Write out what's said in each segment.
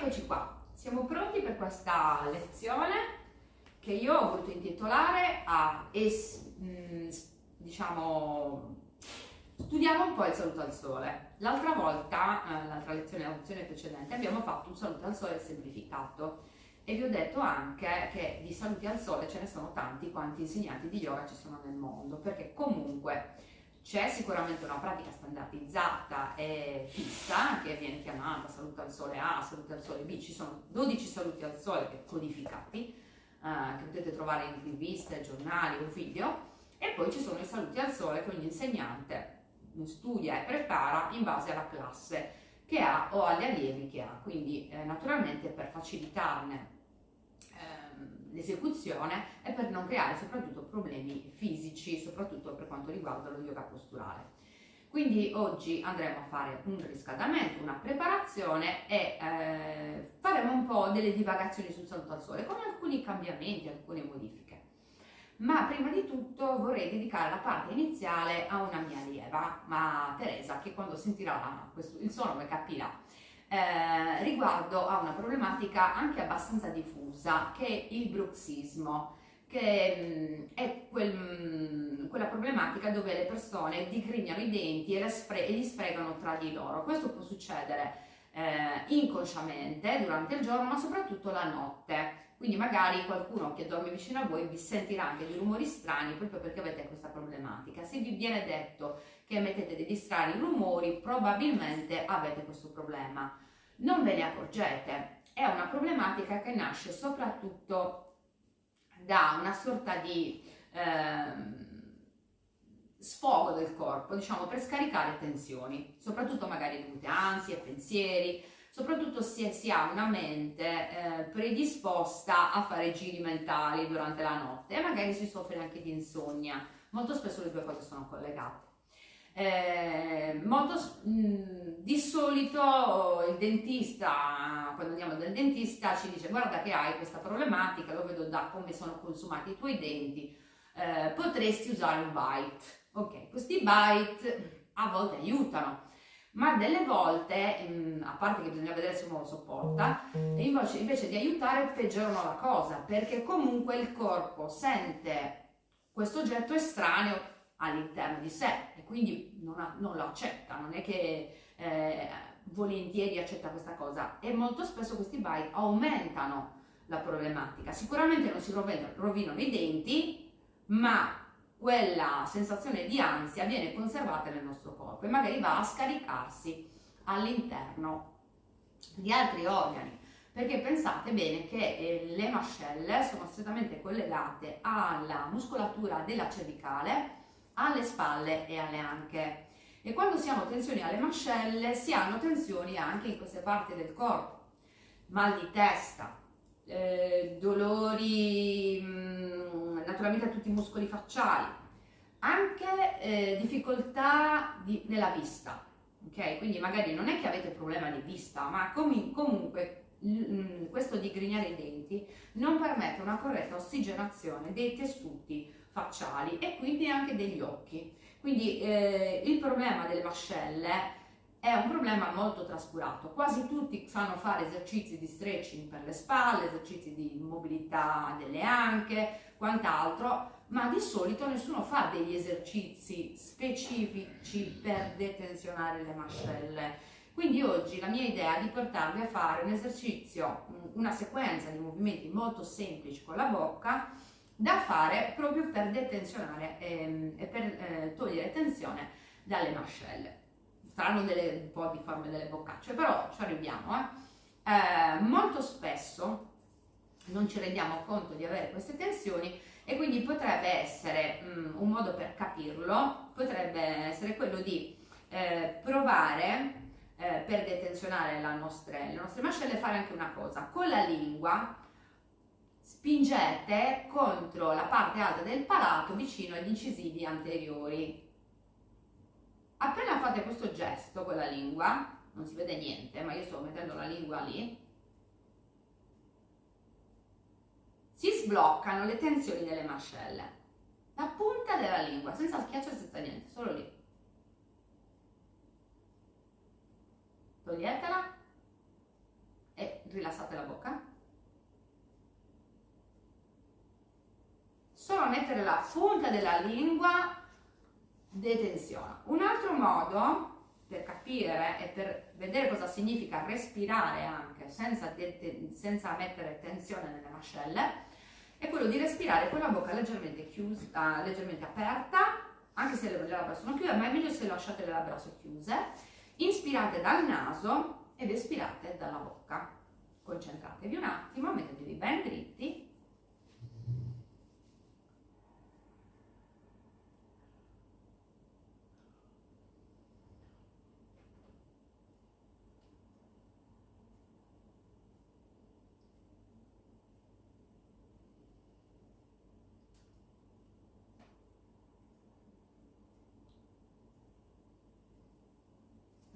Eccoci qua, siamo pronti per questa lezione che io ho voluto intitolare diciamo, studiamo un po' il saluto al sole. L'altra volta, l'altra lezione, la lezione precedente, abbiamo fatto un saluto al sole semplificato e vi ho detto anche che di saluti al sole ce ne sono tanti quanti insegnanti di yoga ci sono nel mondo, perché comunque c'è sicuramente una pratica standardizzata e fissa che viene chiamata saluto al sole A, saluto al sole B. Ci sono 12 saluti al sole codificati che potete trovare in riviste, giornali o video, e poi ci sono i saluti al sole che ogni insegnante studia e prepara in base alla classe che ha o agli allievi che ha. Quindi naturalmente per facilitarne l'esecuzione e per non creare soprattutto problemi fisici, soprattutto per quanto riguarda lo yoga posturale. Quindi oggi andremo a fare un riscaldamento, una preparazione e faremo un po' delle divagazioni sul saluto al sole con alcuni cambiamenti, alcune modifiche. Ma prima di tutto vorrei dedicare la parte iniziale a una mia allieva, Teresa, che quando sentirà il suono capirà. Riguardo a una problematica anche abbastanza diffusa che è il bruxismo, che è quella problematica dove le persone digrignano i denti e li sfregano tra di loro. Questo può succedere inconsciamente durante il giorno, ma soprattutto la notte. Quindi magari qualcuno che dorme vicino a voi vi sentirà anche dei rumori strani proprio perché avete questa problematica. Se vi viene detto che emettete degli strani rumori, probabilmente avete questo problema. Non ve ne accorgete, è una problematica che nasce soprattutto da una sorta di sfogo del corpo, diciamo, per scaricare tensioni, soprattutto magari dovute a ansie, pensieri, soprattutto se si ha una mente predisposta a fare giri mentali durante la notte e magari si soffre anche di insonnia. Molto spesso le due cose sono collegate. Di solito il dentista, quando andiamo dal dentista, ci dice: guarda che hai questa problematica, lo vedo da come sono consumati i tuoi denti, potresti usare un bite. Ok, questi bite a volte aiutano, ma delle volte, a parte che bisogna vedere se uno lo sopporta, invece di aiutare peggiorano la cosa, perché comunque il corpo sente questo oggetto estraneo all'interno di sé e quindi non lo accetta, non è che volentieri accetta questa cosa, e molto spesso questi bite aumentano la problematica. Sicuramente non si rovinano i denti, ma quella sensazione di ansia viene conservata nel nostro corpo e magari va a scaricarsi all'interno di altri organi, perché pensate bene che le mascelle sono strettamente collegate alla muscolatura della cervicale, alle spalle e alle anche, e quando si hanno tensioni alle mascelle si hanno tensioni anche in queste parti del corpo, mal di testa, dolori naturalmente a tutti i muscoli facciali, anche difficoltà nella vista, ok? Quindi magari non è che avete problema di vista, ma comunque questo digrignare i denti non permette una corretta ossigenazione dei tessuti facciali e quindi anche degli occhi. Quindi il problema delle mascelle è un problema molto trascurato. Quasi tutti sanno fare esercizi di stretching per le spalle, esercizi di mobilità delle anche, quant'altro, ma di solito nessuno fa degli esercizi specifici per detensionare le mascelle. Quindi oggi la mia idea è di portarvi a fare un esercizio, una sequenza di movimenti molto semplici con la bocca da fare proprio per detensionare e per togliere tensione dalle mascelle. Saranno un po' di forme delle boccacce, però ci arriviamo. Molto spesso non ci rendiamo conto di avere queste tensioni e quindi potrebbe essere un modo per capirlo, potrebbe essere quello di provare per detensionare le nostre mascelle, fare anche una cosa: con la lingua spingete contro la parte alta del palato vicino agli incisivi anteriori. Appena fate questo gesto con la lingua, non si vede niente, ma io sto mettendo la lingua lì, si sbloccano le tensioni delle mascelle. La punta della lingua, senza schiaccio e senza niente, solo lì. Toglietela e rilassate la bocca. Solo mettere la punta della lingua, detenzione. Un altro modo per capire e per vedere cosa significa respirare anche senza mettere tensione nelle mascelle è quello di respirare con la bocca leggermente chiusa, leggermente aperta, anche se le labbra sono chiuse, ma è meglio se lasciate le labbra socchiuse. Inspirate dal naso ed espirate dalla bocca. Concentratevi un attimo, mettetevi ben dritti.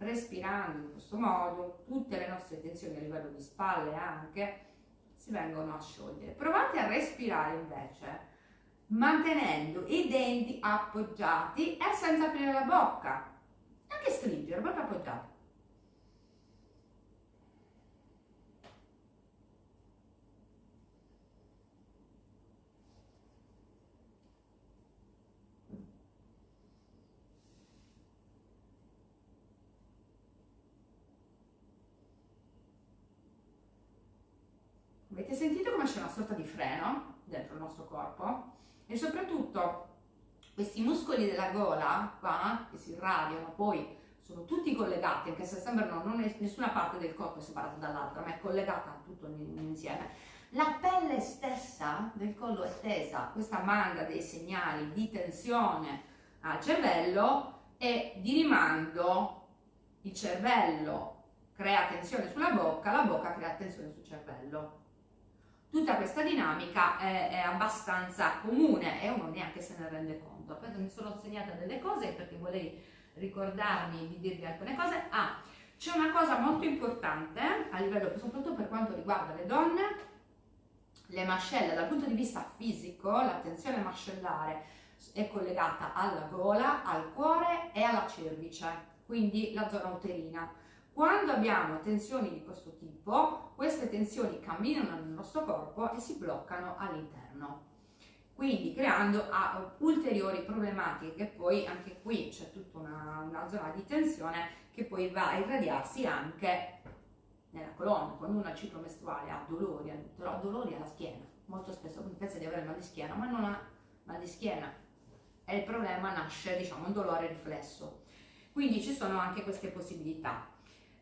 Respirando in questo modo, tutte le nostre tensioni a livello di spalle anche si vengono a sciogliere. Provate a respirare invece mantenendo i denti appoggiati e senza aprire la bocca, anche stringere, proprio appoggiati. Avete sentito come c'è una sorta di freno dentro il nostro corpo? E soprattutto questi muscoli della gola qua, che si irradiano, poi sono tutti collegati, anche se sembrano nessuna parte del corpo è separata dall'altra, ma è collegata tutto insieme. La pelle stessa del collo è tesa, questa manda dei segnali di tensione al cervello e di rimando. Il cervello crea tensione sulla bocca, la bocca crea tensione sul cervello. Tutta questa dinamica è abbastanza comune e uno neanche se ne rende conto. Poi mi sono segnata delle cose perché volevo ricordarmi di dirvi alcune cose. C'è una cosa molto importante a livello, soprattutto per quanto riguarda le donne, le mascelle dal punto di vista fisico, la tensione mascellare è collegata alla gola, al cuore e alla cervice, quindi la zona uterina. Quando abbiamo tensioni di questo tipo, queste tensioni camminano nel nostro corpo e si bloccano all'interno, quindi creando ulteriori problematiche, che poi anche qui c'è tutta una zona di tensione che poi va a irradiarsi anche nella colonna. Quando uno ha il ciclo mestruale ha dolori alla schiena, molto spesso pensa di avere mal di schiena, ma non ha mal di schiena, e il problema nasce, diciamo, un dolore riflesso. Quindi ci sono anche queste possibilità.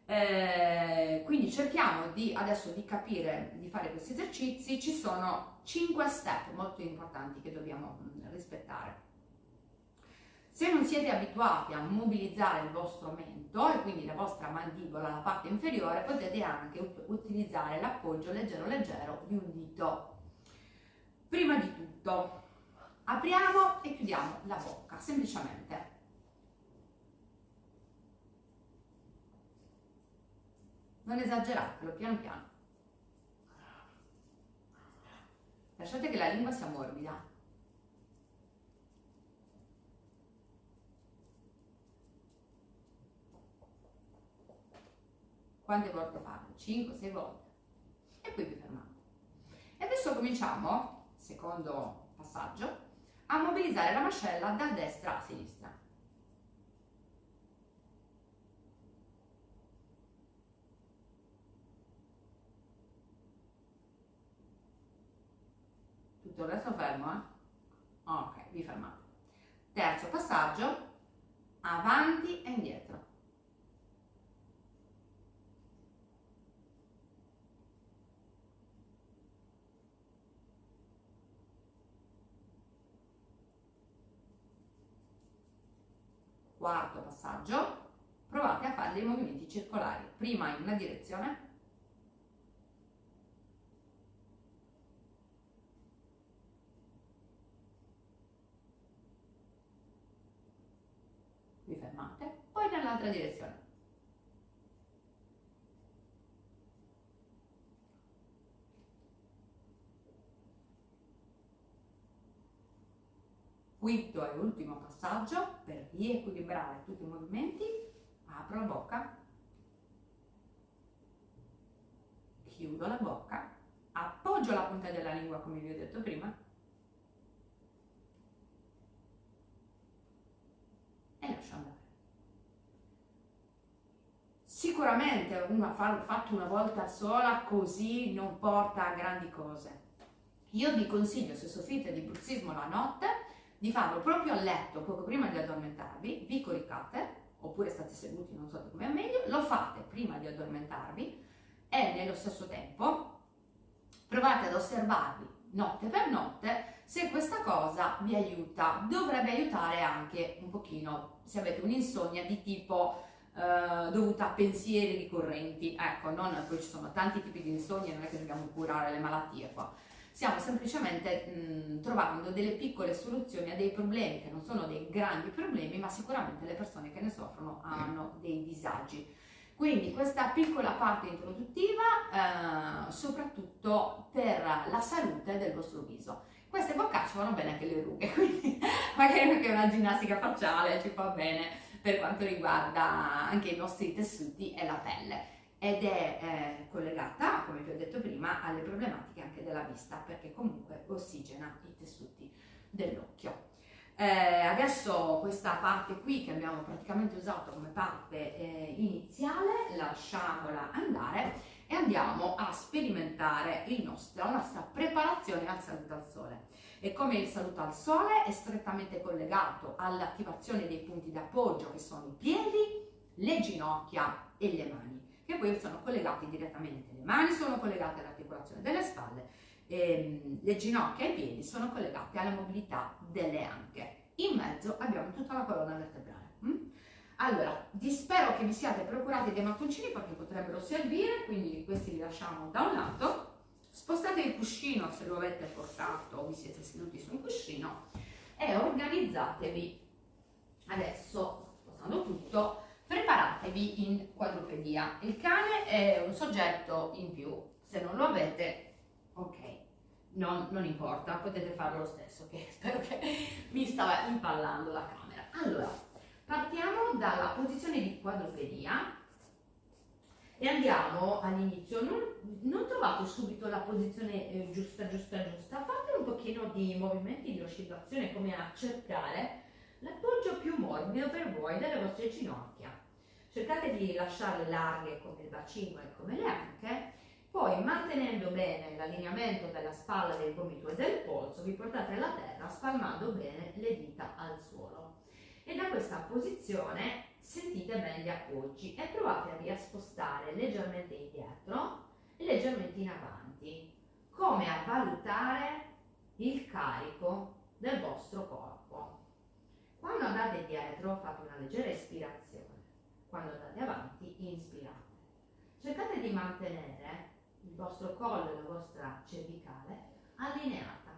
Quindi cerchiamo adesso di capire, di fare questi esercizi. Ci sono 5 step molto importanti che dobbiamo rispettare. Se non siete abituati a mobilizzare il vostro mento e quindi la vostra mandibola, la parte inferiore, potete anche utilizzare l'appoggio leggero di un dito. Prima di tutto apriamo e chiudiamo la bocca, semplicemente. Non esageratelo, piano piano. Lasciate che la lingua sia morbida. Quante volte farlo? 5-6 volte. E poi vi fermate. E adesso cominciamo, secondo passaggio, a mobilizzare la mascella da destra a sinistra. Tutto il resto fermo, eh? Ok, vi fermate. Terzo passaggio, avanti e indietro. Quarto passaggio, provate a fare dei movimenti circolari, prima in una direzione, vi fermate, poi nell'altra direzione. Quinto e ultimo passaggio, per riequilibrare tutti i movimenti, apro la bocca, chiudo la bocca, appoggio la punta della lingua come vi ho detto prima e lascio andare. Sicuramente fatto una volta sola così non porta a grandi cose. Io vi consiglio, se soffrite di bruxismo la notte, di farlo proprio a letto poco prima di addormentarvi, vi coricate, oppure state seduti, non so come è meglio, lo fate prima di addormentarvi e nello stesso tempo provate ad osservarvi notte per notte se questa cosa vi aiuta. Dovrebbe aiutare anche un pochino se avete un'insonnia di tipo dovuta a pensieri ricorrenti, ecco, poi ci sono tanti tipi di insonnia, non è che dobbiamo curare le malattie qua, stiamo semplicemente trovando delle piccole soluzioni a dei problemi che non sono dei grandi problemi, ma sicuramente le persone che ne soffrono hanno dei disagi. Quindi questa piccola parte introduttiva, soprattutto per la salute del vostro viso. Queste boccacce vanno bene anche le rughe, quindi magari anche una ginnastica facciale ci fa bene per quanto riguarda anche i nostri tessuti e la pelle. Ed è collegata, come vi ho detto prima, alle problematiche anche della vista, perché comunque ossigena i tessuti dell'occhio. Adesso questa parte qui che abbiamo praticamente usato come parte iniziale, lasciamola andare e andiamo a sperimentare la nostra preparazione al saluto al sole. E come il saluto al sole è strettamente collegato all'attivazione dei punti d'appoggio che sono i piedi, le ginocchia e le mani, che poi sono collegati direttamente. Le mani sono collegate all'articolazione delle spalle, le ginocchia e i piedi sono collegati alla mobilità delle anche. In mezzo abbiamo tutta la colonna vertebrale. Allora, spero che vi siate procurati dei mattoncini perché potrebbero servire, quindi questi li lasciamo da un lato. Spostate il cuscino se lo avete portato o vi siete seduti su un cuscino e organizzatevi. Adesso, spostando tutto, preparatevi in quadrupedia. Il cane è un soggetto in più, se non lo avete, ok, non importa, potete farlo lo stesso, che spero che mi stava impallando la camera. Allora, partiamo dalla posizione di quadrupedia e andiamo all'inizio. Non trovate subito la posizione giusta, fate un pochino di movimenti di oscillazione come a cercare l'appoggio più morbido per voi delle vostre ginocchia. Cercate di lasciarle larghe come il bacino e come le anche, poi mantenendo bene l'allineamento della spalla, del gomito e del polso, vi portate alla terra spalmando bene le dita al suolo. E da questa posizione sentite bene gli appoggi e provate a rispostare leggermente indietro e leggermente in avanti, come a valutare il carico del vostro corpo. Quando andate dietro fate una leggera espirazione, quando andate avanti inspirate. Cercate di mantenere il vostro collo e la vostra cervicale allineata.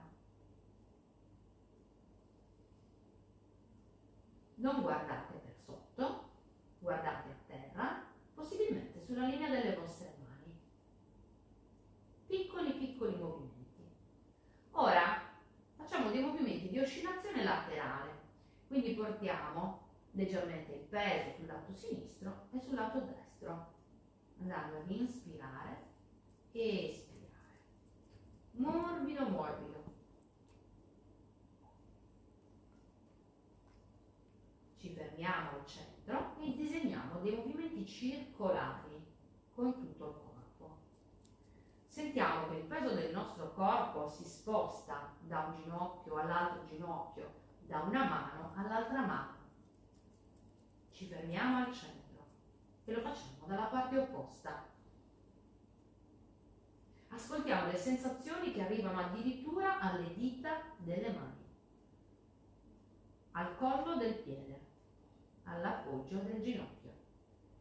Non guardate per sotto, guardate a terra, possibilmente sulla linea delle vostre mani. Piccoli movimenti. Ora facciamo dei movimenti di oscillazione laterale, quindi portiamo leggermente il peso sul lato sinistro e sul lato destro, andando ad inspirare e espirare. Morbido. Ci fermiamo al centro e disegniamo dei movimenti circolari con tutto il corpo. Sentiamo che il peso del nostro corpo si sposta da un ginocchio all'altro ginocchio, da una mano all'altra mano. Ci fermiamo al centro e lo facciamo dalla parte opposta. Ascoltiamo le sensazioni che arrivano addirittura alle dita delle mani, al collo del piede, all'appoggio del ginocchio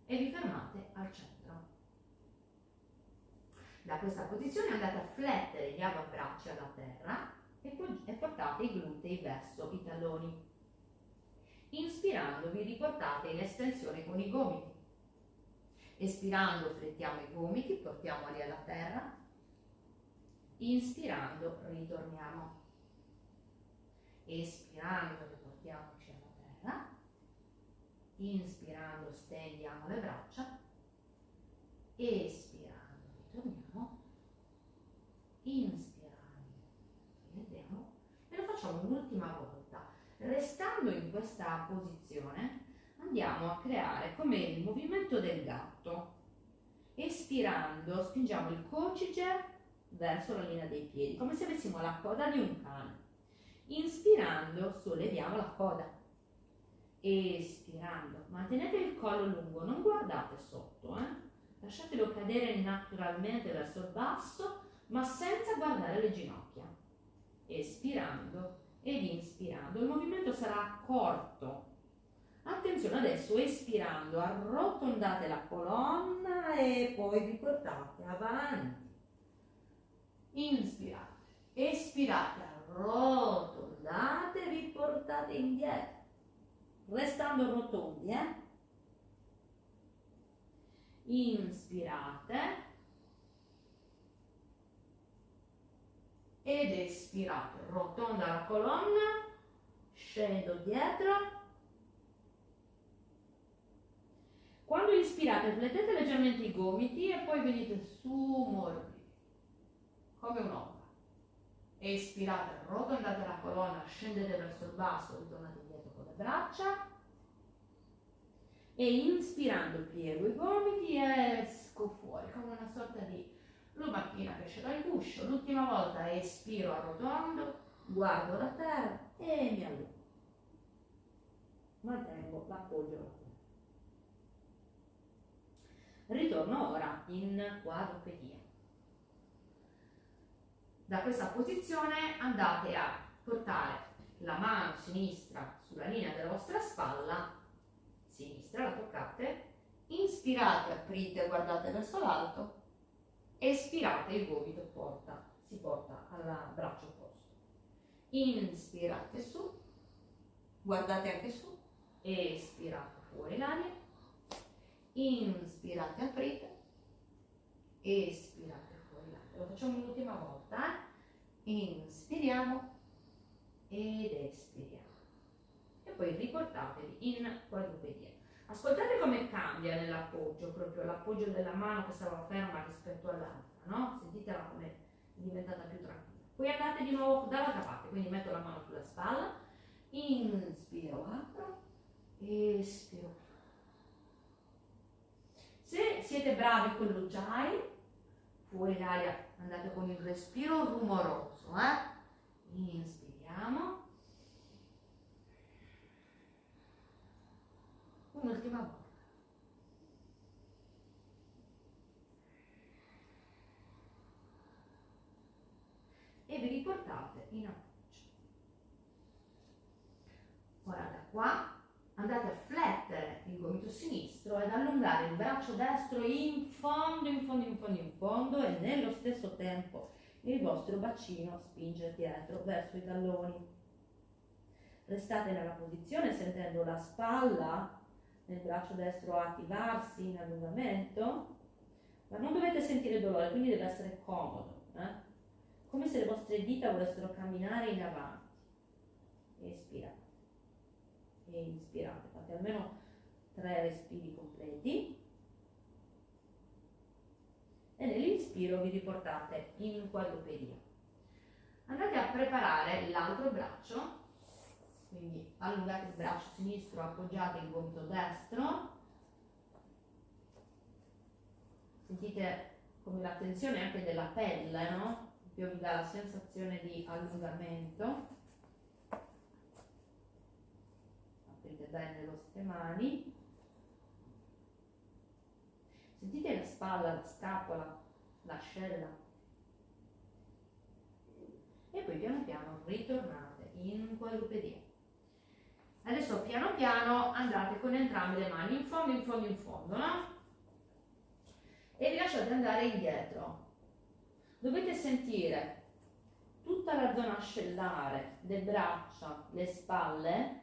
e vi fermate al centro. Da questa posizione andate a flettere gli avambracci alla terra e portate i glutei verso i talloni. Inspirando vi riportate in estensione con i gomiti. Espirando flettiamo i gomiti, portiamoli alla terra. Inspirando ritorniamo. Espirando riportiamoci alla terra. Inspirando stendiamo le braccia. Espirando ritorniamo. questa posizione andiamo a creare come il movimento del gatto. Espirando spingiamo il coccige verso la linea dei piedi, come se avessimo la coda di un cane. Inspirando solleviamo la coda. Espirando mantenete il collo lungo, non guardate sotto, lasciatelo cadere naturalmente verso il basso, ma senza guardare le ginocchia. Espirando ed inspirando, il movimento sarà corto. Attenzione, adesso espirando arrotondate la colonna e poi vi portate avanti. Inspirate, espirate, arrotondate, vi portate indietro, restando rotondi, Inspirate ed espirate, rotonda la colonna, scendo dietro. Quando inspirate flettete leggermente i gomiti e poi venite su morbidi, come un'ombra. Espirate, rotondate la colonna, scendete verso il basso, ritornate indietro con le braccia. E inspirando piego i gomiti e esco fuori come una sorta di lumachina che esce dal guscio. L'ultima volta espiro, arrotondo, guardo la terra e mi allungo. Mantengo l'appoggio alla terra. Ritorno ora in quadrupedia. Da questa posizione andate a portare la mano sinistra sulla linea della vostra spalla sinistra, la toccate, inspirate, aprite, guardate verso l'alto, espirate, il gomito si porta al braccio opposto. Inspirate su, guardate anche su, espirate fuori l'aria, inspirate, aprite, espirate fuori l'aria. Lo facciamo un'ultima volta, Inspiriamo ed espiriamo. E poi riportatevi in quadrupedia. Ascoltate come cambia nell'appoggio, proprio l'appoggio della mano che stava ferma rispetto all'altra, no? Sentitela come è diventata più tranquilla. Poi andate di nuovo dall'altra parte, quindi metto la mano sulla spalla, inspiro, apro, espiro. Se siete bravi con l'ujjayi, fuori l'aria, andate con il respiro rumoroso, Inspiriamo. Un'ultima volta. E vi riportate in appoggio. Ora da qua andate a flettere il gomito sinistro ed allungare il braccio destro in fondo, in fondo, in fondo, in fondo e nello stesso tempo il vostro bacino spinge dietro verso i talloni. Restate nella posizione sentendo la spalla nel braccio destro attivarsi in allungamento, ma non dovete sentire dolore, quindi deve essere comodo, come se le vostre dita volessero camminare in avanti. Espirate e inspirate, fate almeno 3 respiri completi e nell'inspiro vi riportate in quadrupedia. Andate a preparare l'altro braccio, quindi allungate il braccio sinistro, appoggiate il gomito destro, sentite come la tensione anche della pelle, no? Più vi dà la sensazione di allungamento. Aprite bene le vostre mani, sentite la spalla, la scapola, l'ascella e poi piano piano ritornate in quadrupedia. Adesso piano piano andate con entrambe le mani in fondo, in fondo, in fondo, no? E vi lasciate andare indietro. Dovete sentire tutta la zona ascellare, le braccia, le spalle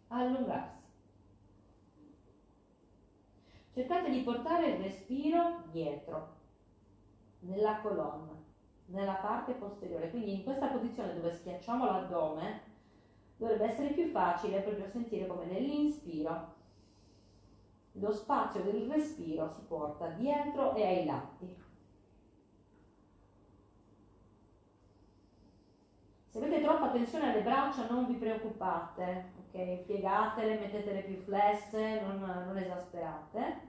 allungarsi. Cercate di portare il respiro dietro, nella colonna, nella parte posteriore. Quindi in questa posizione dove schiacciamo l'addome dovrebbe essere più facile proprio sentire come nell'inspiro lo spazio del respiro si porta dietro e ai lati. Se avete troppa tensione alle braccia non vi preoccupate, ok? Piegatele, mettetele più flesse, non esasperate.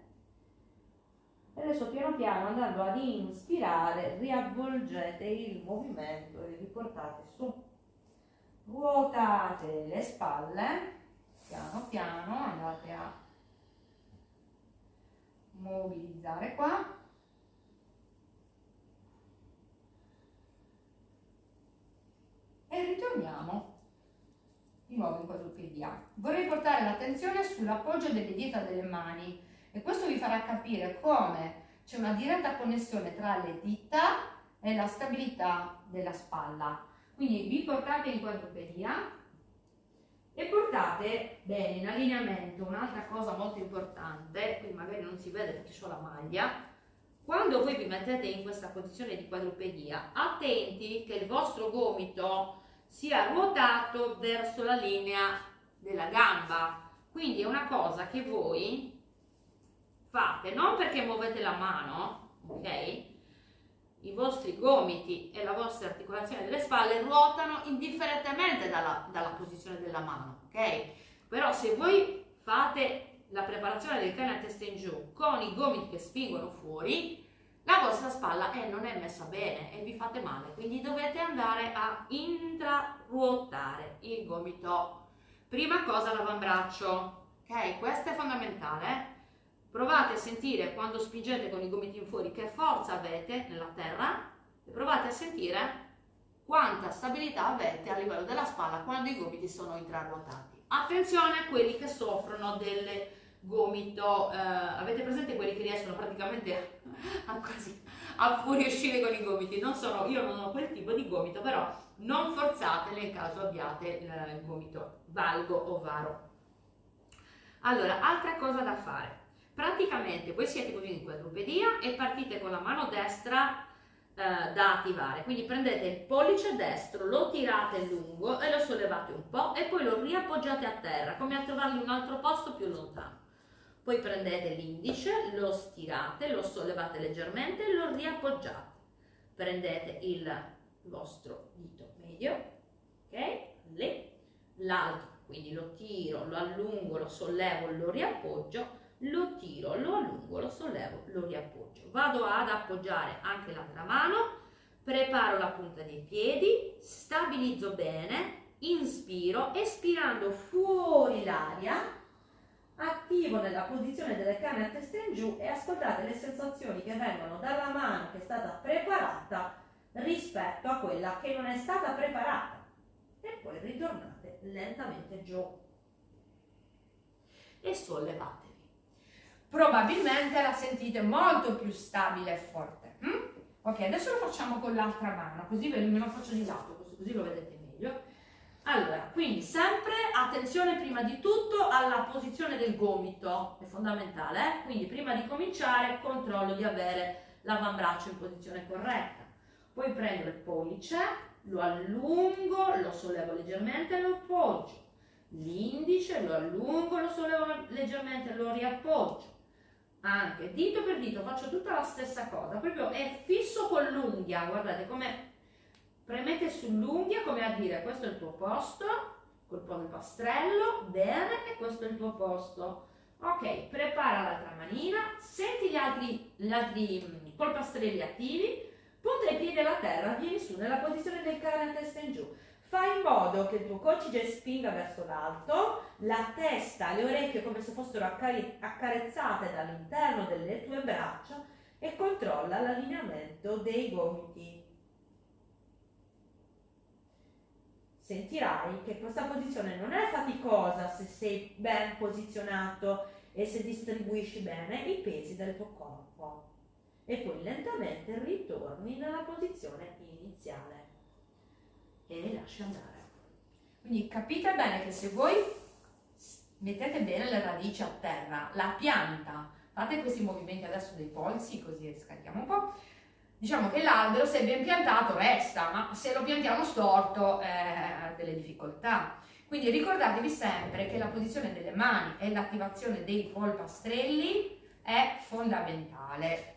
E adesso piano piano, andando ad inspirare, riavvolgete il movimento e riportate su. Ruotate le spalle, piano piano andate a mobilizzare qua. E ritorniamo di nuovo in quadrupedia. Vorrei portare l'attenzione sull'appoggio delle dita delle mani e questo vi farà capire come c'è una diretta connessione tra le dita e la stabilità della spalla. Quindi vi portate in quadrupedia e portate bene in allineamento. Un'altra cosa molto importante, qui magari non si vede perché ho la maglia, quando voi vi mettete in questa posizione di quadrupedia, attenti che il vostro gomito sia ruotato verso la linea della gamba. Quindi è una cosa che voi fate non perché muovete la mano, ok? I vostri gomiti e la vostra articolazione delle spalle ruotano indifferentemente dalla posizione della mano, ok? Però se voi fate la preparazione del cane a testa in giù con i gomiti che spingono fuori, la vostra spalla non è messa bene e vi fate male, quindi dovete andare a intraruotare il gomito. Prima cosa l'avambraccio, ok? Questo è fondamentale. Provate a sentire quando spingete con i gomiti in fuori che forza avete nella terra e provate a sentire quanta stabilità avete a livello della spalla quando i gomiti sono intraruotati. Attenzione a quelli che soffrono del gomito, avete presente quelli che riescono praticamente a fuoriuscire con i gomiti? Io non ho quel tipo di gomito, però non forzate nel caso abbiate il gomito valgo o varo. Allora, altra cosa da fare. Praticamente voi siete così in quadrupedia e partite con la mano destra da attivare, quindi prendete il pollice destro, lo tirate lungo e lo sollevate un po' e poi lo riappoggiate a terra, come a trovargli un altro posto più lontano. Poi prendete l'indice, lo stirate, lo sollevate leggermente e lo riappoggiate. Prendete il vostro dito medio, ok? Lì, l'altro, quindi lo tiro, lo allungo, lo sollevo, lo riappoggio, lo tiro, lo allungo, lo sollevo, lo riappoggio. Vado ad appoggiare anche l'altra mano, preparo la punta dei piedi, stabilizzo bene, inspiro, espirando fuori l'aria, attivo nella posizione delle canne a testa in giù e ascoltate le sensazioni che vengono dalla mano che è stata preparata rispetto a quella che non è stata preparata. E poi ritornate lentamente giù e sollevatevi. Probabilmente la sentite molto più stabile e forte. Ok, adesso lo facciamo con l'altra mano, così me lo faccio di lato, così lo vedete meglio. Allora, quindi sempre attenzione prima di tutto alla posizione del gomito, è fondamentale, quindi prima di cominciare controllo di avere l'avambraccio in posizione corretta. Poi prendo il pollice, lo allungo, lo sollevo leggermente e lo appoggio. L'indice lo allungo, lo sollevo leggermente e lo riappoggio. Anche dito per dito faccio tutta la stessa cosa, proprio è fisso con l'unghia, guardate come premete sull'unghia come a dire questo è il tuo posto, col polpastrello, bene, e questo è il tuo posto. Ok, prepara l'altra manina, senti gli altri polpastrelli attivi, punta i piedi alla terra, vieni su nella posizione del cane a testa in giù. Fai in modo che il tuo coccige spinga verso l'alto, la testa, le orecchie come se fossero accarezzate dall'interno delle tue braccia e controlla l'allineamento dei gomiti. Sentirai che questa posizione non è faticosa se sei ben posizionato e se distribuisci bene i pesi del tuo corpo. E poi lentamente ritorni nella posizione iniziale e lasci andare. Quindi capite bene che se voi mettete bene le radici a terra, la pianta, fate questi movimenti adesso dei polsi, così scarichiamo un po', diciamo che l'albero se ben piantato resta, ma se lo piantiamo storto ha delle difficoltà. Quindi ricordatevi sempre che la posizione delle mani e l'attivazione dei polpastrelli è fondamentale.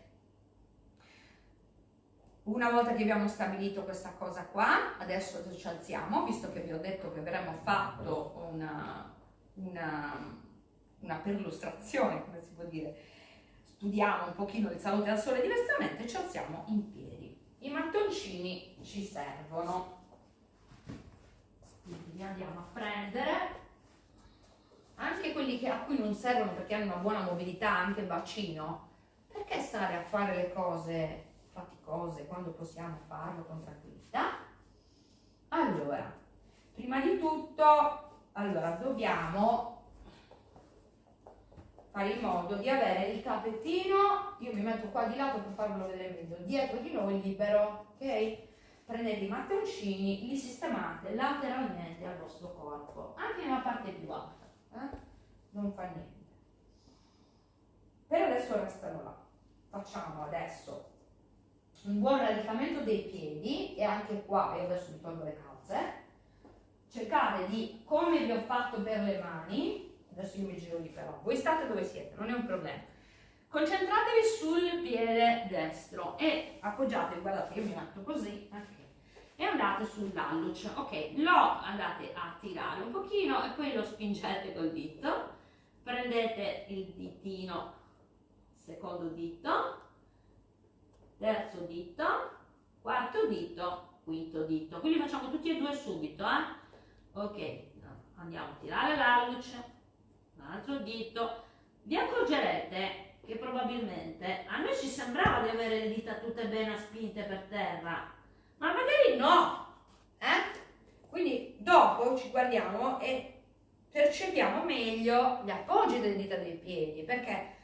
Una volta che abbiamo stabilito questa cosa qua, adesso ci alziamo, visto che vi ho detto che avremmo fatto una perlustrazione, come si può dire, studiamo un pochino il salute al sole diversamente, ci alziamo in piedi. I mattoncini ci servono, quindi li andiamo a prendere, anche quelli a cui non servono perché hanno una buona mobilità, anche il bacino, perché stare a fare le cose faticose quando possiamo farlo con tranquillità? Allora, prima di tutto, dobbiamo fare in modo di avere il tappetino, io mi metto qua di lato per farvelo vedere meglio, dietro di noi libero, ok? Prendete i mattoncini, li sistemate lateralmente al vostro corpo, anche nella parte più alta, non fa niente. Per adesso restano là. Facciamo adesso un buon radicamento dei piedi e anche qua, io adesso mi tolgo le calze, cercate di, come vi ho fatto per le mani, adesso io mi giro lì però, voi state dove siete, non è un problema, concentratevi sul piede destro e appoggiatevi, guardate io mi metto così, e andate sull'alluce, ok, lo andate a tirare un pochino e poi lo spingete col dito, prendete il ditino, secondo dito, terzo dito, quarto dito, quinto dito, quindi facciamo tutti e due subito, ok, andiamo a tirare l'alluce, un altro dito, vi accorgerete che probabilmente a noi ci sembrava di avere le dita tutte bene spinte per terra, ma magari no, quindi dopo ci guardiamo e percepiamo meglio gli appoggi delle dita dei piedi, perché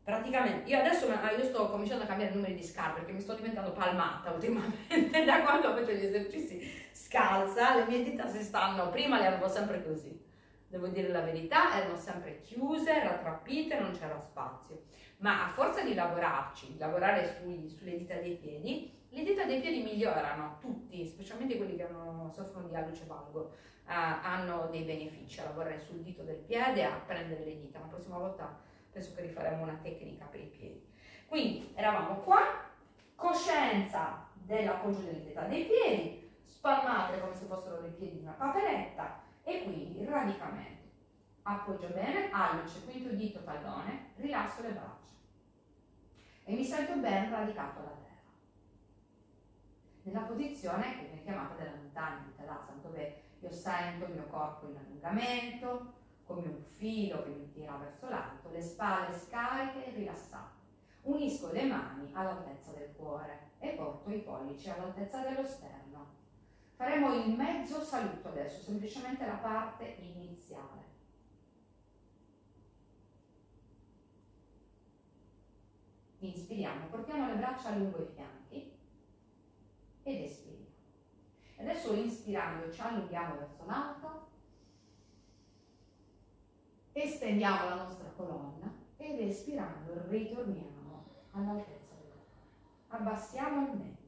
praticamente io adesso io sto cominciando a cambiare i numeri di scarpe perché mi sto diventando palmata ultimamente da quando faccio gli esercizi scalza, le mie dita si stanno, prima le avevo sempre così, devo dire la verità, erano sempre chiuse, rattrappite, non c'era spazio, ma a forza di lavorarci, di lavorare sulle dita dei piedi, le dita dei piedi migliorano, tutti, specialmente quelli che soffrono di alluce valgo, hanno dei benefici a lavorare sul dito del piede, a prendere le dita. La prossima volta penso che rifaremo una tecnica per i piedi. Quindi eravamo qua, coscienza dell'appoggio delle dita dei piedi, spalmate come se fossero dei piedi di una paperetta e quindi radicamento. Appoggio bene, alluce, quinto dito, tallone, rilasso le braccia e mi sento ben radicato alla terra. Nella posizione che viene chiamata della montagna di Tadasana, dove io sento il mio corpo in allungamento, come un filo che mi tira verso l'alto, le spalle scariche e rilassate. Unisco le mani all'altezza del cuore e porto i pollici all'altezza dello sterno. Faremo il mezzo saluto adesso, semplicemente la parte iniziale. Inspiriamo, portiamo le braccia lungo i fianchi ed espiriamo. Adesso inspirando ci allunghiamo verso l'alto, estendiamo la nostra colonna ed espirando ritorniamo all'altezza del cuore. Abbassiamo il mento.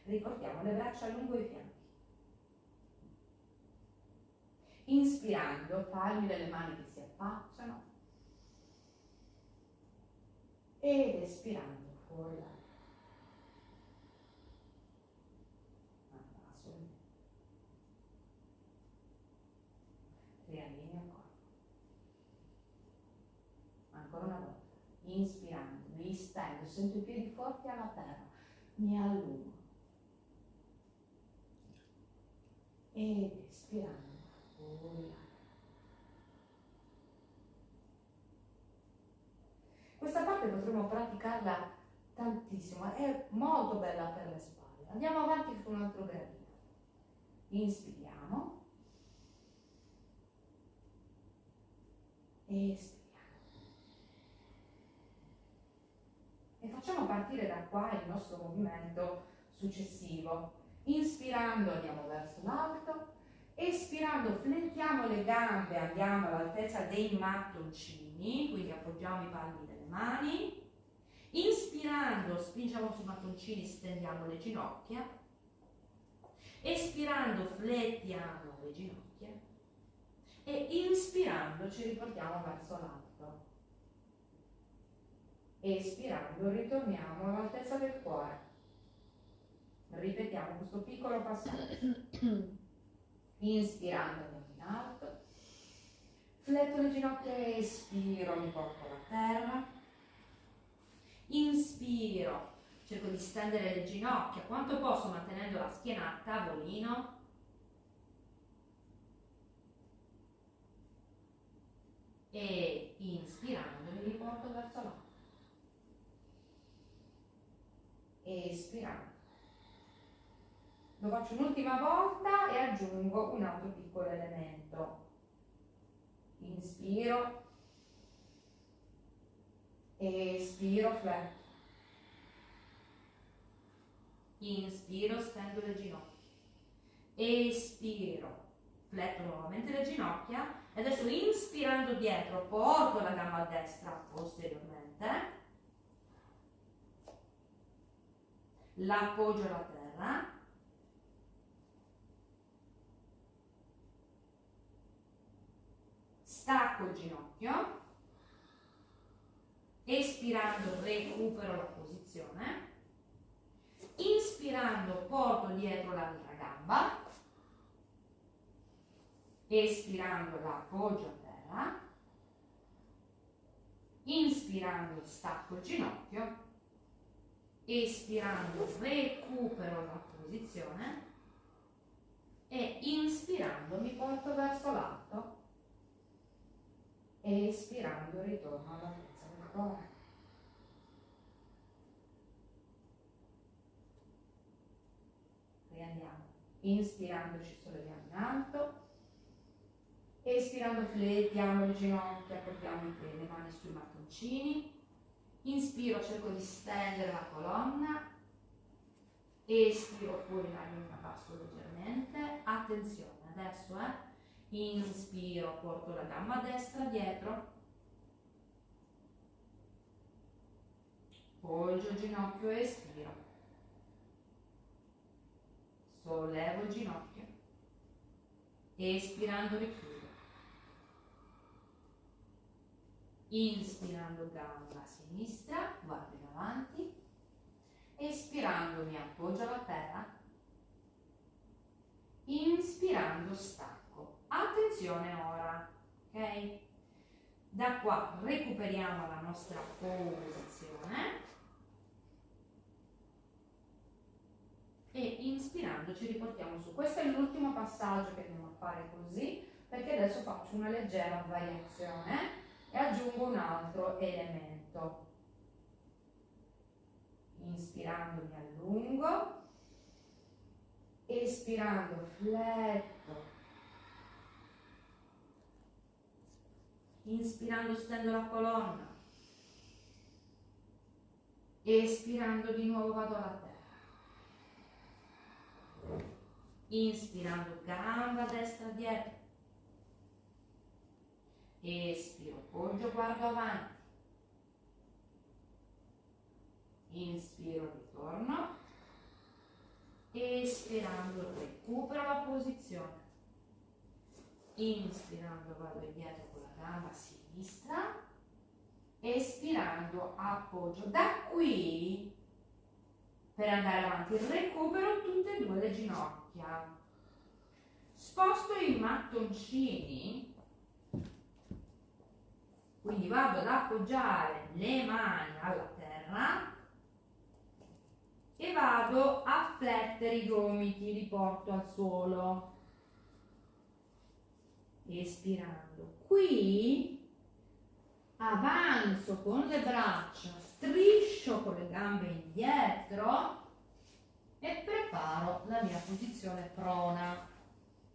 Riportiamo le braccia lungo i fianchi. Inspirando, palmi delle mani che si affacciano ed espirando fuori l'aria. Abbasso il mento. Riallineo il corpo. Ancora una volta. Inspirando, mi stendo, sento i piedi forti alla terra, mi allungo. Ed espirando fuori l'aria. Questa parte potremo praticarla tantissimo, è molto bella per le spalle. Andiamo avanti su un altro gradino. Inspiriamo. Espiriamo. E facciamo partire da qua il nostro movimento successivo. Inspirando andiamo verso l'alto, espirando flettiamo le gambe, andiamo all'altezza dei mattoncini, quindi appoggiamo i palmi delle mani. Inspirando spingiamo sui mattoncini, stendiamo le ginocchia. Espirando flettiamo le ginocchia. E inspirando ci riportiamo verso l'alto. espirando ritorniamo all'altezza del cuore. Ripetiamo questo piccolo passaggio. Inspirando andiamo in alto, fletto le ginocchia, espiro, mi porto alla terra, inspiro, cerco di stendere le ginocchia quanto posso mantenendo la schiena a tavolino, e inspirando mi riporto verso l'alto, espirando. Lo faccio un'ultima volta e aggiungo un altro piccolo elemento. Inspiro, espiro, fletto. Inspiro, stendo le ginocchia. Espiro, fletto nuovamente le ginocchia. E adesso inspirando dietro, porto la gamba destra posteriormente. L'appoggio alla terra. Stacco il ginocchio, espirando recupero la posizione, inspirando porto dietro l'altra gamba, espirando l'appoggio a terra, inspirando stacco il ginocchio, espirando recupero la posizione e inspirando mi porto verso l'alto. E espirando ritorno all'altezza del cuore. Riandiamo. Inspirando ci solleviamo in alto. Espirando flettiamo le ginocchia, portiamo le mani sui mattoncini. Inspiro, cerco di stendere la colonna. Espiro fuori la linea, abbasso leggermente. Attenzione, adesso inspiro, porto la gamba destra dietro, appoggia il ginocchio, espiro, sollevo il ginocchio, espirando richiudo, inspirando gamba a sinistra, guardo in avanti, espirando mi appoggio alla terra, inspirando stacco. Attenzione ora, ok? Da qua recuperiamo la nostra posizione e inspirando ci riportiamo su. Questo è l'ultimo passaggio che andiamo a fare così, perché adesso faccio una leggera variazione e aggiungo un altro elemento. Inspirando mi allungo, espirando fletto. Inspirando stendo la colonna, espirando di nuovo vado alla terra, inspirando gamba destra dietro, espiro, poggio, guardo avanti, inspiro, ritorno, espirando recupero la posizione, inspirando vado indietro con la gamba a sinistra, espirando appoggio. Da qui, per andare avanti, recupero tutte e due le ginocchia, sposto i mattoncini, quindi vado ad appoggiare le mani alla terra e vado a flettere i gomiti, li porto al suolo. Espirando. Qui avanzo con le braccia, striscio con le gambe indietro e preparo la mia posizione prona.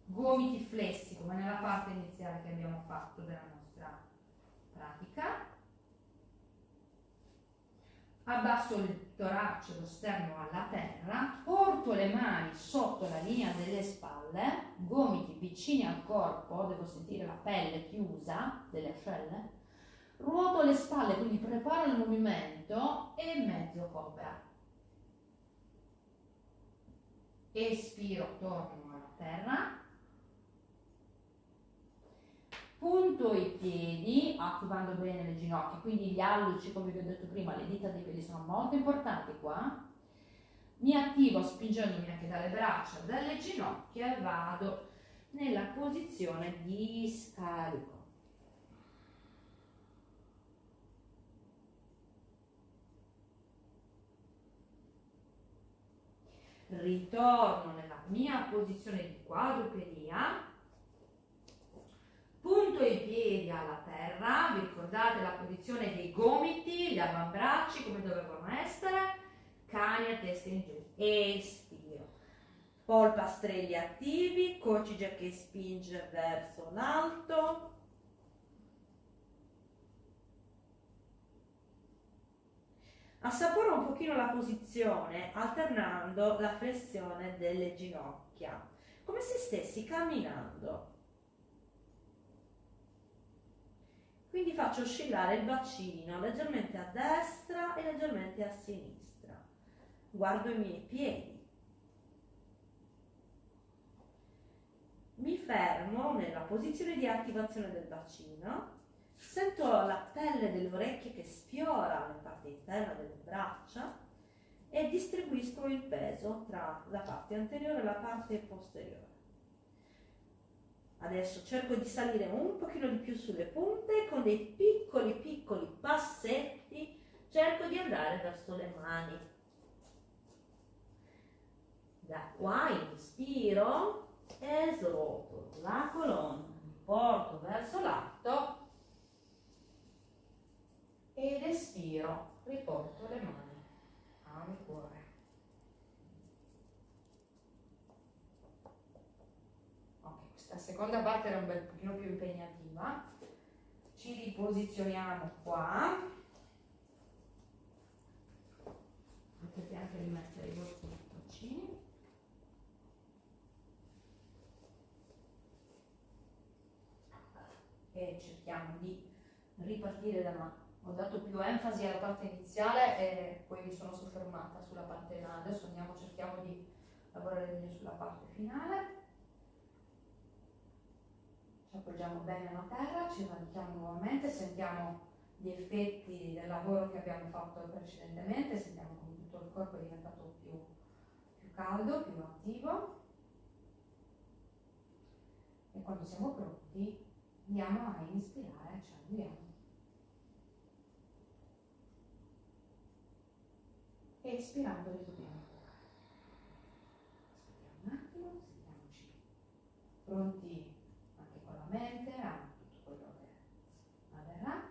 Gomiti flessi come nella parte iniziale che abbiamo fatto della nostra pratica. Abbasso il torace, lo sterno alla terra, porto le mani sotto la linea delle spalle, gomiti vicini al corpo, devo sentire la pelle chiusa delle ascelle, ruoto le spalle, quindi preparo il movimento e mezzo cobra. Espiro, torno alla terra, Punto i piedi attivando bene le ginocchia, quindi gli alluci, come vi ho detto prima, le dita dei piedi sono molto importanti qua. Mi attivo spingendomi anche dalle braccia, dalle ginocchia e vado nella posizione di scarico. Ritorno nella mia posizione di quadrupedia, punto i piedi alla terra, vi ricordate la posizione dei gomiti, gli avambracci come dovevano essere, cani a testa in giù, espiro, polpastrelli attivi, coccige che spinge verso l'alto, assapora un pochino la posizione alternando la flessione delle ginocchia, come se stessi camminando. Quindi faccio oscillare il bacino leggermente a destra e leggermente a sinistra. Guardo i miei piedi. Mi fermo nella posizione di attivazione del bacino. Sento la pelle delle orecchie che sfiora la parte interna delle braccia e distribuisco il peso tra la parte anteriore e la parte posteriore. Adesso cerco di salire un pochino di più sulle punte con dei piccoli passetti, cerco di andare verso le mani. Da qua inspiro e srotolo la colonna, mi porto verso l'alto ed espiro, riporto le mani al cuore. Ok, questa seconda parte era un bel pochino più impegnativa. Ci riposizioniamo qua. Potete anche rimettere i vostri boccini. E cerchiamo di ripartire da ho dato più enfasi alla parte iniziale e poi mi sono soffermata sulla parte finale. Adesso cerchiamo di lavorare meglio sulla parte finale. Ci appoggiamo bene alla terra, ci radichiamo nuovamente, sentiamo gli effetti del lavoro che abbiamo fatto precedentemente, sentiamo come tutto il corpo è diventato più caldo, più attivo. E quando siamo pronti andiamo a inspirare, ci avviamo. E espirando ritorniamo. Aspettiamo un attimo, sentiamoci pronti anche con la mente a tutto quello che avverrà.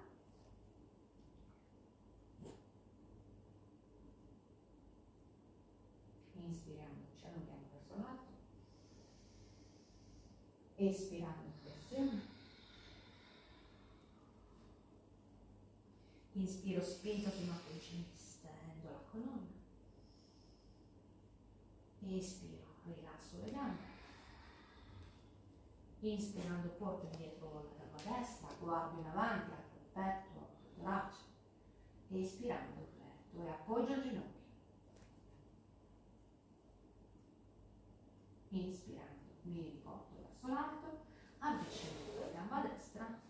Inspirando, ci allunghiamo verso l'alto. Espirando, flessione. Inspiro spinto fino a che ci stendo la colonna. Espiro, rilasso le gambe. Inspirando porto indietro la gamba destra, guardo in avanti, apro il petto, apro le braccia. Espirando fletto e appoggio il ginocchio. Inspirando mi riporto verso l'alto, avvicino la gamba destra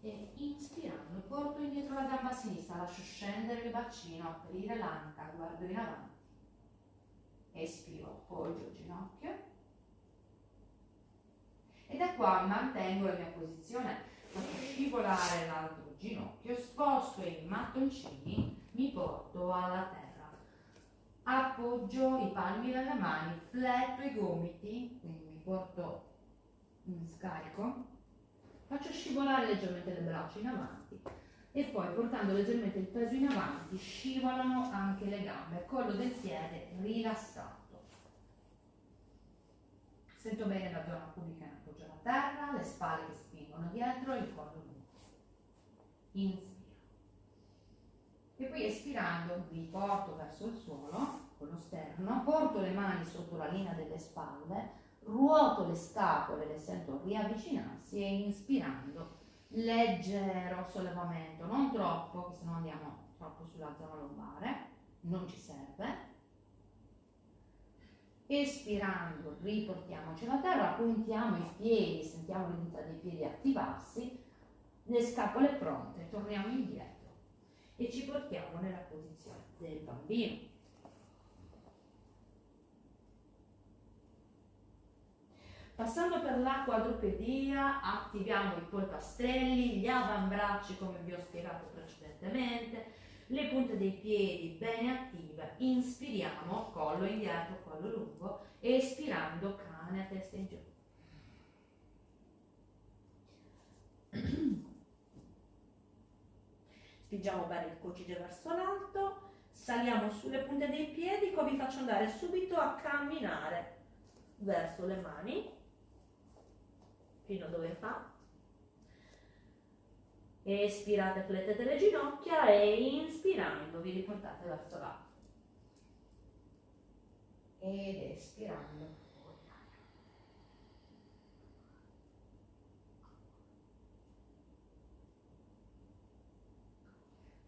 e inspirando porto indietro la gamba sinistra, lascio scendere il bacino, aprire l'anca, guardo in avanti. Espiro, appoggio il ginocchio e da qua mantengo la mia posizione, faccio scivolare l'altro ginocchio, sposto i mattoncini, mi porto alla terra, appoggio i palmi delle mani, fletto i gomiti, quindi mi porto in scarico, faccio scivolare leggermente le braccia in avanti e poi portando leggermente il peso in avanti scivolano anche le gambe, collo del piede rilassato. Sento bene la zona pubica in appoggio alla terra, le spalle che spingono dietro e il collo lungo. Inspiro. E poi espirando vi porto verso il suolo con lo sterno, porto le mani sotto la linea delle spalle, ruoto le scapole, le sento riavvicinarsi e inspirando leggero sollevamento, non troppo, se no andiamo troppo sulla zona lombare, non ci serve. Espirando riportiamoci alla terra, puntiamo i piedi, sentiamo le dita dei piedi attivarsi, le scapole pronte, torniamo indietro e ci portiamo nella posizione del bambino. Passando per la quadrupedia, attiviamo i polpastrelli, gli avambracci come vi ho spiegato precedentemente, le punte dei piedi bene attive, inspiriamo, collo indietro, collo lungo, espirando cane a testa in giù. Spingiamo bene il coccige verso l'alto, saliamo sulle punte dei piedi, poi vi faccio andare subito a camminare verso le mani, fino a dove fa. Espirate, flettete le ginocchia e inspirando vi riportate verso l'alto. Ed espirando.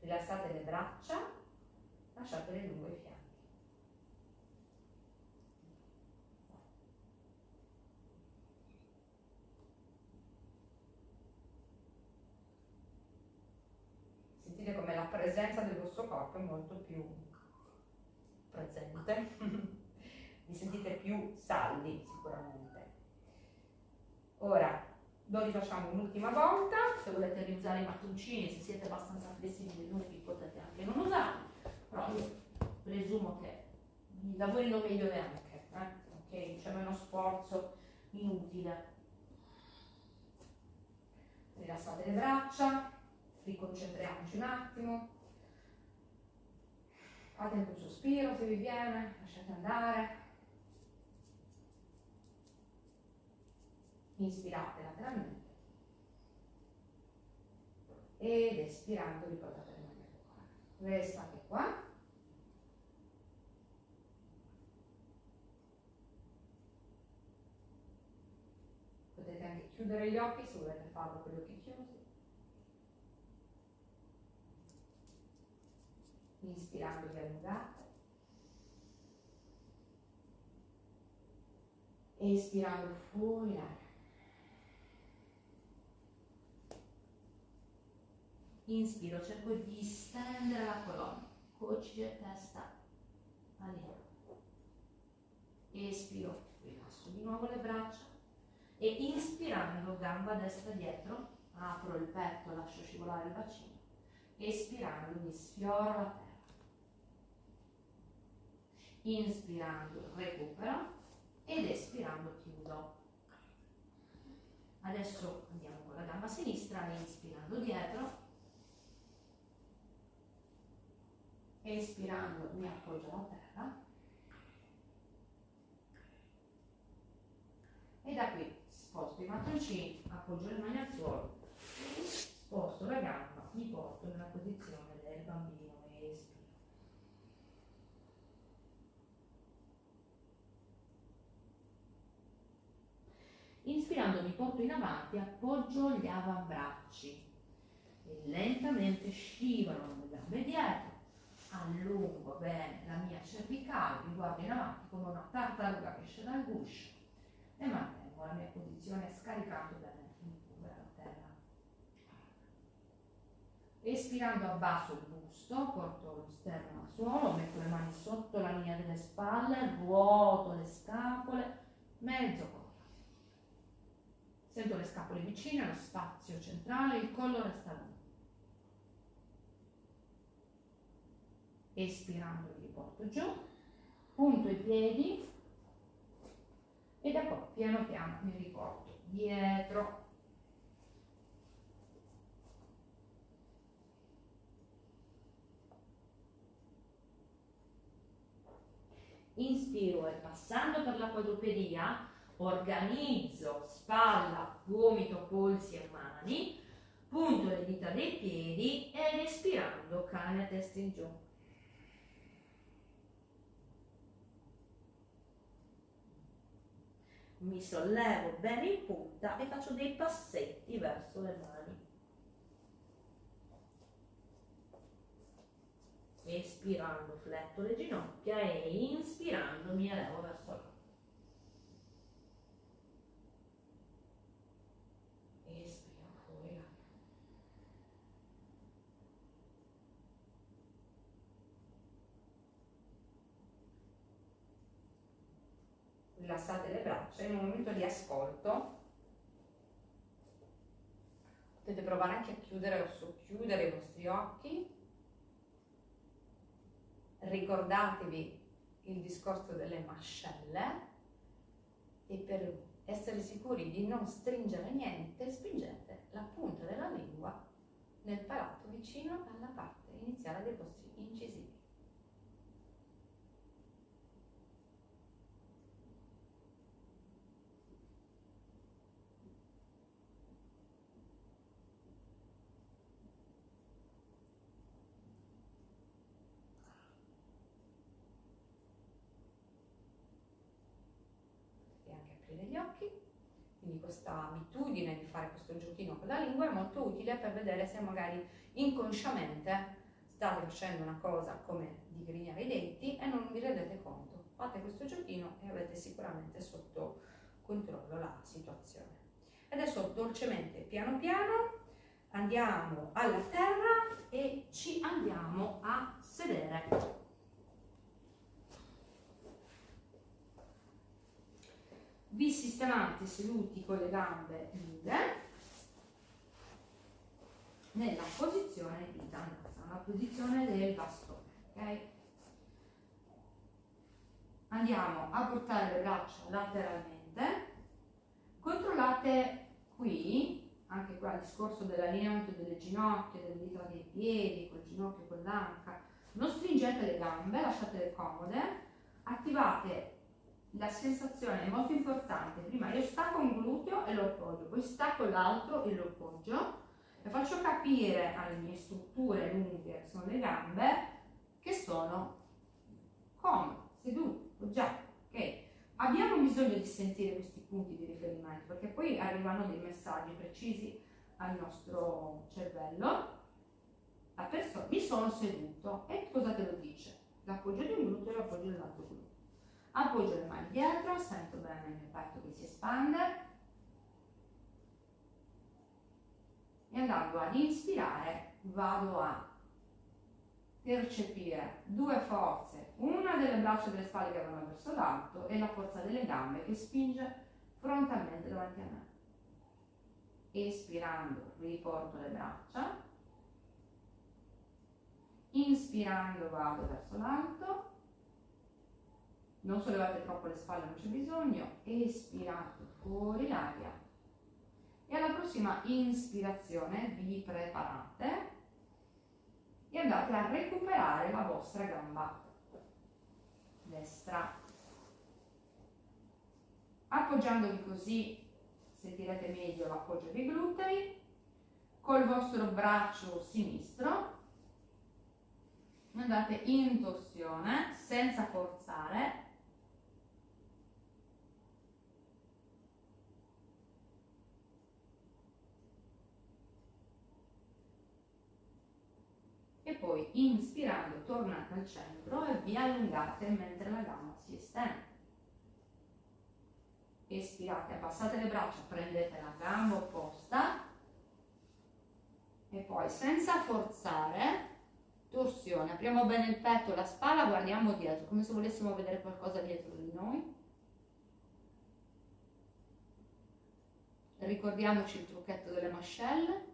Rilassate le braccia, lasciatele lungo i fianchi. Sentite come la presenza del vostro corpo è molto più presente, vi sentite più saldi sicuramente. Ora lo rifacciamo un'ultima volta, se volete riusare i mattoncini, se siete abbastanza flessibili e lunghi potete anche non usarli, però io presumo che lavorino meglio neanche, ok? C'è meno sforzo inutile. Rilassate le braccia, riconcentriamoci un attimo, fate anche un sospiro se vi viene, lasciate andare, inspirate lateralmente ed espirando riportate le mani al cuore. Restate qua. Potete anche chiudere gli occhi se volete farlo con gli occhi chiusi. Inspirando vi allungate. Espirando fuori l'aria. Inspiro, cerco di stendere la colonna, coccige, testa all'interno. Espiro, rilasso di nuovo le braccia e inspirando, gamba destra dietro, apro il petto, lascio scivolare il bacino. Espirando, mi sfioro la terra. Inspirando, recupero ed espirando, chiudo. Adesso andiamo con la gamba sinistra, inspirando dietro. Espirando mi appoggio alla terra e da qui sposto i mattoncini, appoggio le mani al suolo, sposto la gamba, mi porto nella posizione del bambino e espiro. Inspirando mi porto in avanti, appoggio gli avambracci e lentamente scivolano le gambe dietro. Allungo bene la mia cervicale, mi guardo in avanti come una tartaruga che esce dal guscio e mantengo la mia posizione scaricando bene il pure la terra. Espirando abbasso il busto, porto lo sterno al suolo, metto le mani sotto la linea delle spalle, ruoto le scapole, mezzo collo. Sento le scapole vicine, lo spazio centrale, il collo resta lungo. Espirando li porto giù, punto i piedi e da qua piano piano mi riporto dietro. Inspiro e passando per la quadrupedia organizzo spalla, gomito, polsi e mani, punto le dita dei piedi ed espirando cane a testa in giù. Mi sollevo bene in punta e faccio dei passetti verso le mani. Espirando fletto le ginocchia e inspirando mi elevo verso l'alto. rilassate le braccia, in un momento di ascolto potete provare anche a chiudere o socchiudere i vostri occhi. Ricordatevi il discorso delle mascelle e per essere sicuri di non stringere niente, spingete la punta della lingua nel palato vicino alla parte iniziale dei vostri incisivi. Potete anche aprire gli occhi. Quindi questa abitudine di fare questo giochino con la lingua è molto utile per vedere se magari inconsciamente state facendo una cosa come digrignare i denti e non vi rendete conto. Fate questo giochino e avete sicuramente sotto controllo la situazione. Adesso dolcemente, piano piano, andiamo alla terra e ci andiamo a sedere. Vi sistemate seduti con le gambe nude nella posizione di danza, la posizione del bastone, ok? Andiamo a portare le braccia lateralmente, controllate qui, anche qua il discorso dell'allineamento delle ginocchia, delle dita dei piedi, col ginocchio, con l'anca, non stringete le gambe, lasciatele comode, attivate la sensazione è molto importante. Prima io stacco un gluteo e lo appoggio, poi stacco l'altro e lo appoggio e faccio capire alle mie strutture lunghe, che sono le gambe, che sono comode, sedute, appoggiate. Ok? Abbiamo bisogno di sentire questi punti di riferimento perché poi arrivano dei messaggi precisi al nostro cervello. La persona, mi sono seduto e cosa te lo dice? L'appoggio di un gluteo e l'appoggio dell'altro gluteo. Appoggio le mani dietro, sento bene il mio petto che si espande e andando ad inspirare vado a percepire due forze, una delle braccia e delle spalle che vanno verso l'alto e la forza delle gambe che spinge frontalmente davanti a me. Espirando riporto le braccia, inspirando vado verso l'alto. Non sollevate troppo le spalle, non c'è bisogno, espirate fuori l'aria e alla prossima inspirazione vi preparate e andate a recuperare la vostra gamba destra. Appoggiandovi così sentirete meglio l'appoggio dei glutei, col vostro braccio sinistro andate in torsione senza forzare. E poi inspirando tornate al centro e vi allungate mentre la gamba si estende. Espirate, abbassate le braccia, prendete la gamba opposta e poi senza forzare, torsione, apriamo bene il petto, la spalla, guardiamo dietro, come se volessimo vedere qualcosa dietro di noi. Ricordiamoci il trucchetto delle mascelle.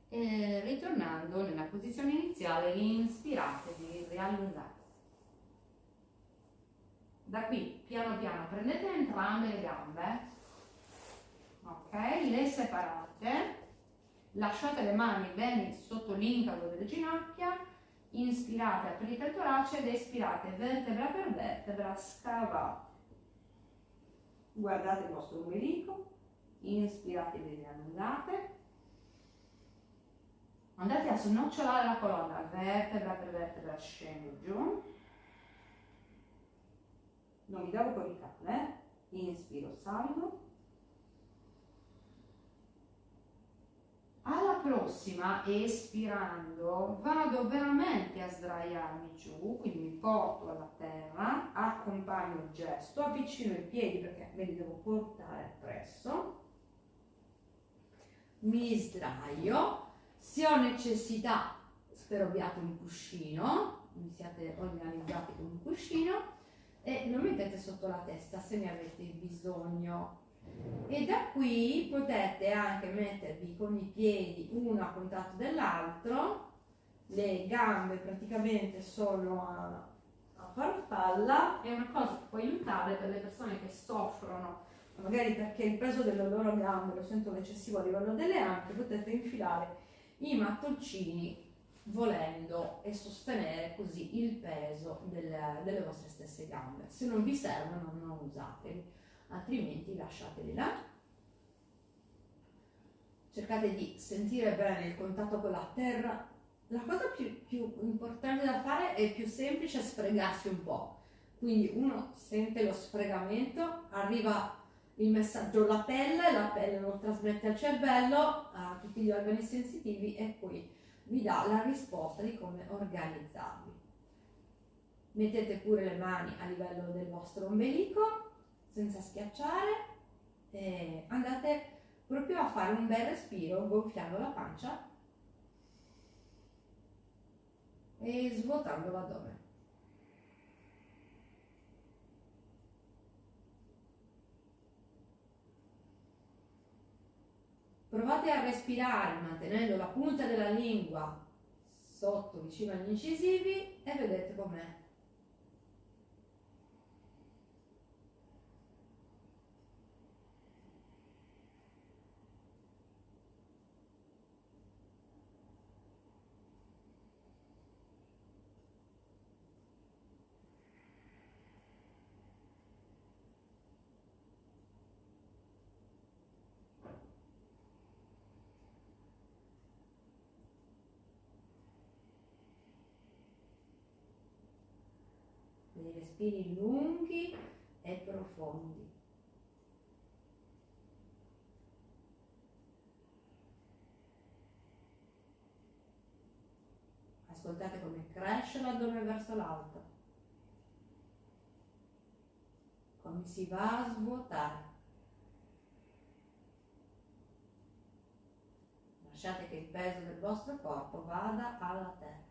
E ritornando nella posizione iniziale, inspiratevi, riallungate. Da qui piano piano prendete entrambe le gambe, ok? Le separate, lasciate le mani bene sotto l'incavo delle ginocchia, inspirate, aprite il torace ed espirate vertebra per vertebra, scavate. Guardate il vostro ombelico, inspirate e riallungate. Andate a snocciolare la colonna, vertebra per vertebra, scendo giù. Non mi devo coricare, inspiro, salgo. Alla prossima, espirando, vado veramente a sdraiarmi giù, quindi mi porto alla terra, accompagno il gesto, avvicino i piedi perché me li devo portare appresso. Mi sdraio. Se ho necessità, spero abbiate un cuscino, vi siate organizzati con un cuscino e lo mettete sotto la testa se ne avete bisogno. E da qui potete anche mettervi con i piedi uno a contatto dell'altro, le gambe praticamente sono a farfalla. È una cosa che può aiutare per le persone che soffrono, magari perché il peso delle loro gambe lo sentono eccessivo a livello delle anche, potete infilare i mattoncini volendo e sostenere così il peso delle vostre stesse gambe. Se non vi servono non usateli, altrimenti lasciateli là. Cercate di sentire bene il contatto con la terra. La cosa più importante da fare è più semplice, sfregarsi un po'. Quindi uno sente lo sfregamento, arriva il messaggio alla pelle, la pelle lo trasmette al cervello, a tutti gli organi sensitivi e poi vi dà la risposta di come organizzarvi. Mettete pure le mani a livello del vostro ombelico, senza schiacciare, e andate proprio a fare un bel respiro gonfiando la pancia e svuotando l'addome. Provate a respirare mantenendo la punta della lingua sotto, vicino agli incisivi e vedete com'è. Dei respiri lunghi e profondi. Ascoltate come cresce l'addome verso l'alto, come si va a svuotare. Lasciate che il peso del vostro corpo vada alla terra.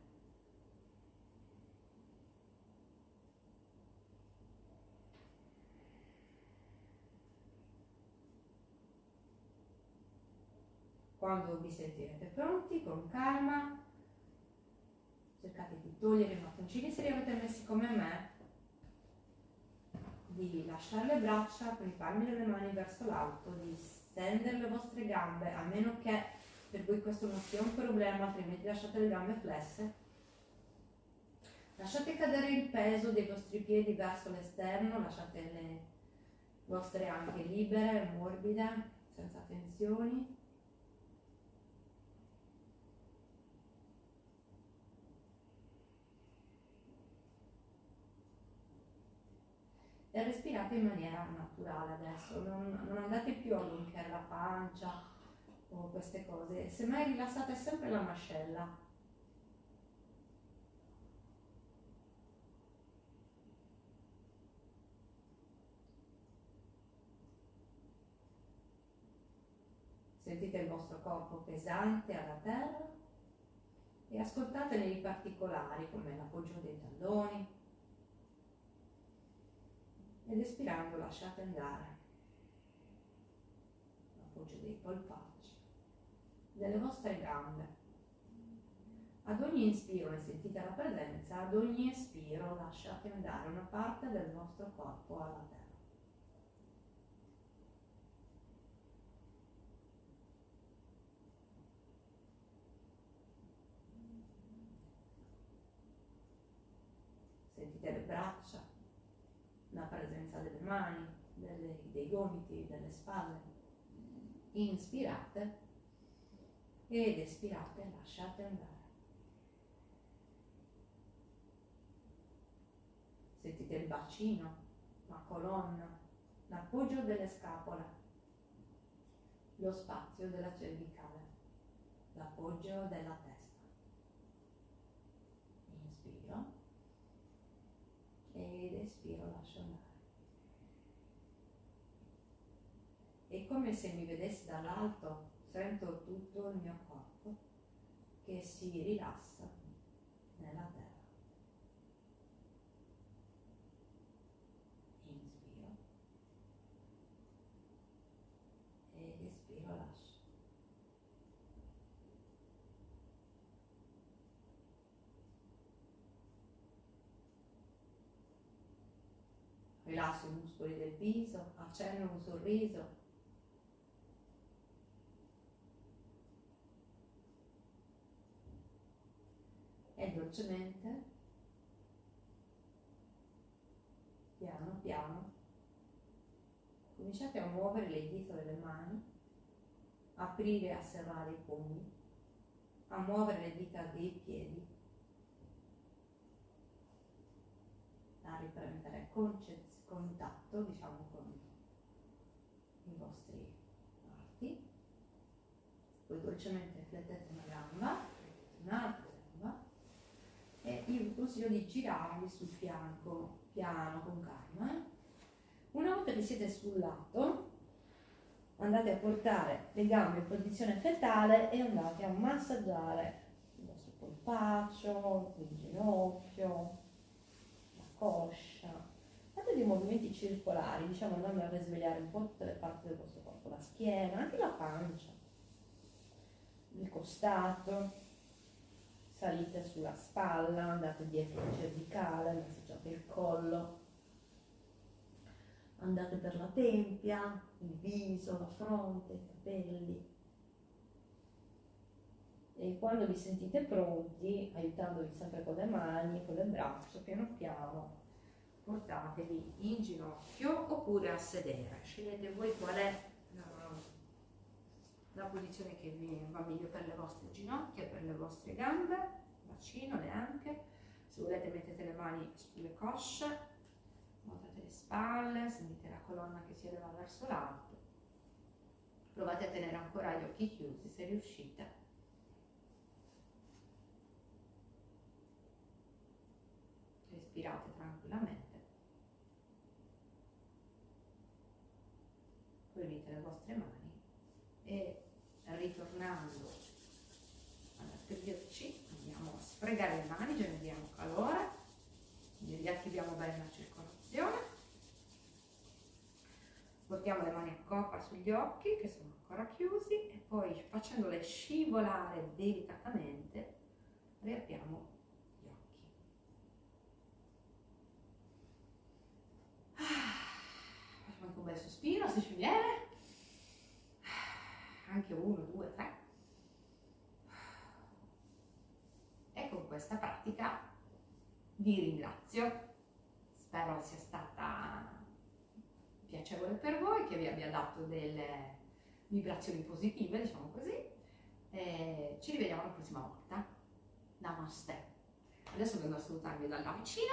Quando vi sentirete pronti, con calma, cercate di togliere i mattoncini se li avete messi come me, di lasciare le braccia con i palmi delle mani verso l'alto, di stendere le vostre gambe, a meno che per voi questo non sia un problema, altrimenti lasciate le gambe flesse. Lasciate cadere il peso dei vostri piedi verso l'esterno, lasciate le vostre anche libere, morbide, senza tensioni. E respirate in maniera naturale adesso, non andate più a gonfiare la pancia o queste cose, semmai rilassate sempre la mascella. Sentite il vostro corpo pesante alla terra e ascoltatene i particolari come l'appoggio dei talloni. Ed espirando lasciate andare l'appoggio dei polpacci, delle vostre gambe. Ad ogni inspiro ne sentite la presenza, ad ogni espiro lasciate andare una parte del vostro corpo alla terra. Sentite le braccia, la presenza delle mani, dei gomiti, delle spalle. Inspirate ed espirate e lasciate andare. Sentite il bacino, la colonna, l'appoggio delle scapole, lo spazio della cervicale, l'appoggio della testa. Inspiro ed espiro, lascio andare. È come se mi vedessi dall'alto, sento tutto il mio corpo che si rilassa nella terra. Inspiro ed espiro, lascio. Rilasso i muscoli del viso, accenno un sorriso. E dolcemente, piano piano, cominciate a muovere le dita delle mani, aprire e asserrare i pugni, a muovere le dita dei piedi, a riprendere contatto, diciamo, con i vostri arti. Poi dolcemente flettete una gamba, flettete un'altra gamba, e io vi consiglio di girarvi sul fianco, piano, con calma. Una volta che siete sul lato, andate a portare le gambe in posizione fetale e andate a massaggiare il vostro polpaccio, il ginocchio, la coscia. Fate dei movimenti circolari, diciamo, andando a risvegliare un po' tutte le parti del vostro corpo, la schiena, anche la pancia, il costato. Salite sulla spalla, andate dietro la cervicale, massaggiate il collo, andate per la tempia, il viso, la fronte, i capelli. E quando vi sentite pronti, aiutandovi sempre con le mani, con le braccia, piano piano, portatevi in ginocchio oppure a sedere. Scegliete voi qual è la posizione che vi va meglio per le vostre ginocchia, per le vostre gambe, bacino, le anche. Se volete mettete le mani sulle cosce, svuotate le spalle, sentite la colonna che si eleva verso l'alto. Provate a tenere ancora gli occhi chiusi se riuscite. Respirate tranquillamente. Poi unite le vostre mani e ritornando ad aprirci andiamo a sfregare le mani, generiamo calore, quindi riattiviamo bene la circolazione, portiamo le mani a coppa sugli occhi che sono ancora chiusi e poi facendole scivolare delicatamente riapriamo gli occhi. Facciamo anche un bel sospiro se ci viene. Anche 1, 2, 3. E con questa pratica vi ringrazio, spero sia stata piacevole per voi, che vi abbia dato delle vibrazioni positive, diciamo così, e ci rivediamo la prossima volta. Namaste. Adesso vengo a salutarvi dalla vicina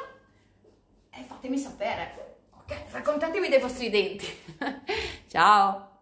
e fatemi sapere, ok? Raccontatemi dei vostri denti. Ciao!